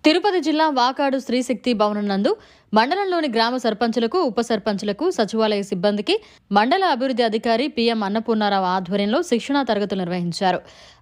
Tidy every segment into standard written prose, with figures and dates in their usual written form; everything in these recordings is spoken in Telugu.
తిరుపతి జిల్లా వాకాడు శ్రీశక్తి భవనం నందు మండలంలోని గ్రామ సర్పంచులకు ఉప సర్పంచులకు సచివాలయ సిబ్బందికి మండల అభివృద్ధి అధికారి పిఎం అన్నపూర్ణారావు ఆధ్వర్యంలో శిక్షణా తరగతులు నిర్వహించారు.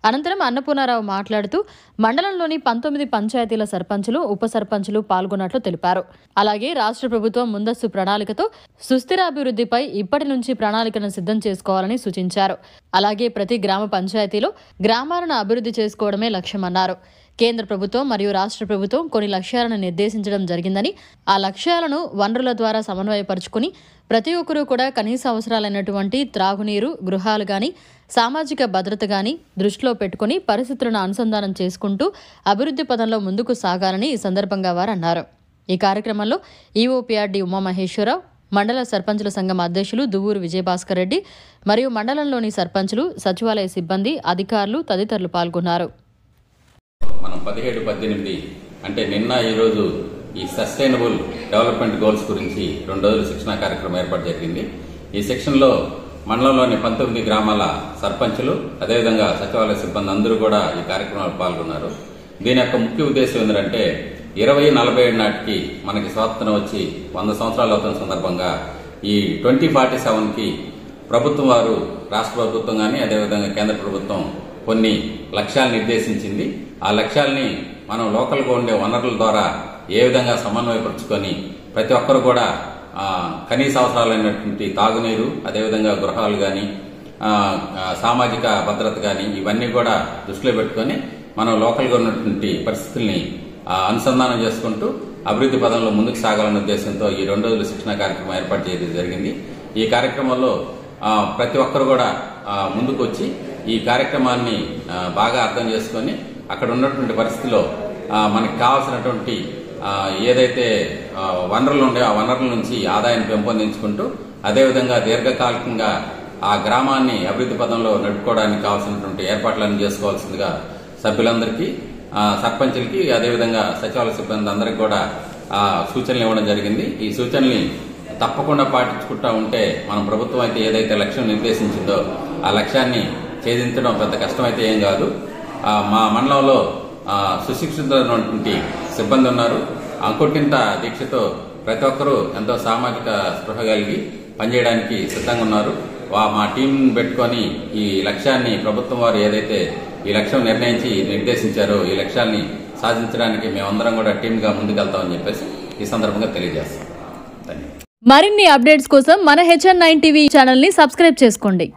అనంతరం అన్నపూర్ణారావు మాట్లాడుతూ మండలంలోని 19 పంచాయతీల సర్పంచులు ఉప సర్పంచులు పాల్గొన్నట్లు తెలిపారు. అలాగే రాష్ట్ర ప్రభుత్వం ముందస్తు ప్రణాళికతో సుస్థిర అభివృద్ధిపై ఇప్పటి నుంచి ప్రణాళికను సిద్ధం చేసుకోవాలని సూచించారు. అలాగే ప్రతి గ్రామ పంచాయతీలో గ్రామాలను అభివృద్ధి చేసుకోవడమే లక్ష్యమన్నారు. కేంద్ర ప్రభుత్వం మరియు రాష్ట్ర ప్రభుత్వం కొన్ని లక్ష్యాలను నిర్దేశించడం జరిగిందని, ఆ లక్ష్యాలను వనరుల ద్వారా సమన్వయపరుచుకుని ప్రతి ఒక్కరూ కూడా కనీస అవసరాలైనటువంటి త్రాగునీరు, గృహాలు గాని, సామాజిక భద్రత గాని దృష్టిలో పెట్టుకుని పరిస్థితులను అనుసంధానం చేసుకుంటూ అభివృద్ధి పదంలో ముందుకు సాగాలని ఈ సందర్భంగా వారు అన్నారు. ఈ కార్యక్రమంలో ఈఓపీఆర్డీ ఉమామహేశ్వరరావు, మండల సర్పంచుల సంఘం అధ్యక్షులు దువ్వూరు విజయభాస్కర్ రెడ్డి మరియు మండలంలోని సర్పంచులు, సచివాలయ సిబ్బంది, అధికారులు తదితరులు పాల్గొన్నారు. మనం 17-18 అంటే నిన్న ఈరోజు ఈ సస్టైనబుల్ డెవలప్మెంట్ గోల్స్ గురించి 2 రోజుల శిక్షణా కార్యక్రమం ఏర్పాటు జరిగింది. ఈ శిక్షణలో మండలంలోని 19 గ్రామాల సర్పంచులు, అదేవిధంగా సచివాలయ సిబ్బంది అందరూ కూడా ఈ కార్యక్రమంలో పాల్గొన్నారు. దీని యొక్క ముఖ్య ఉద్దేశం ఏంటంటే 2047 నాటికి మనకి స్వాతంత్రం వచ్చి 100 సంవత్సరాలు అవుతున్న సందర్భంగా ఈ 2047కి ప్రభుత్వం వారు, రాష్ట్ర ప్రభుత్వం కానీ అదేవిధంగా కేంద్ర ప్రభుత్వం కొన్ని లక్ష్యాలు నిర్దేశించింది. ఆ లక్ష్యాలని మనం లోకల్గా ఉండే వనరుల ద్వారా ఏ విధంగా సమన్వయపరుచుకొని ప్రతి ఒక్కరు కూడా కనీస అవసరాలైనటువంటి తాగునీరు, అదేవిధంగా గృహాలు కానీ, సామాజిక భద్రత కానీ ఇవన్నీ కూడా దృష్టిలో పెట్టుకొని మనం లోకల్గా ఉన్నటువంటి పరిస్థితుల్ని అనుసంధానం చేసుకుంటూ అభివృద్ధి పదంలో ముందుకు సాగాలన్న ఉద్దేశంతో ఈ 2 రోజుల శిక్షణ కార్యక్రమం ఏర్పాటు చేయడం జరిగింది. ఈ కార్యక్రమంలో ప్రతి ఒక్కరు కూడా ముందుకు వచ్చి ఈ కార్యక్రమాన్ని బాగా అర్థం చేసుకొని అక్కడ ఉన్నటువంటి పరిస్థితిలో మనకి కావాల్సినటువంటి ఏదైతే వనరులు ఉండే ఆ వనరుల నుంచి ఆదాయాన్ని పెంపొందించుకుంటూ అదేవిధంగా దీర్ఘకాలికంగా ఆ గ్రామాన్ని అభివృద్ధి పదంలో నడుపుకోవడానికి కావాల్సినటువంటి ఏర్పాట్లను చేసుకోవాల్సిందిగా సభ్యులందరికీ, సర్పంచులకి, అదేవిధంగా సచివాలయ సిబ్బంది అందరికీ కూడా సూచనలు ఇవ్వడం జరిగింది. ఈ సూచనల్ని తప్పకుండా పాటించుకుంటా ఉంటే మన ప్రభుత్వం అయితే ఏదైతే లక్ష్యం నిర్దేశించిందో ఆ లక్ష్యాన్ని ఛేదించడం పెద్ద కష్టమైతే ఏం కాదు. మా మండలంలో సుశిక్షితులైనటువంటి సిబ్బంది ఉన్నారు. అంకుటింత దీక్షతో ప్రతి ఒక్కరూ ఎంతో సామాజిక స్పృహ కలిగి పనిచేయడానికి సిద్ధంగా ఉన్నారు. మా టీం పెట్టుకొని ఈ లక్ష్యాన్ని ప్రభుత్వం వారు ఏదైతే ఈ లక్ష్యం నిర్దేశించారో ఈ లక్ష్యాన్ని సాధించడానికి మేమందరం కూడా టీంగా ముందుకెళ్తామని చెప్పేసి ఈ సందర్భంగా తెలియజేస్తాం. ధన్యవాదాలు. మరిన్ని అప్డేట్స్ కోసం మన HN9 టీవీ ఛానల్ ని సబ్స్క్రైబ్ చేసుకోండి.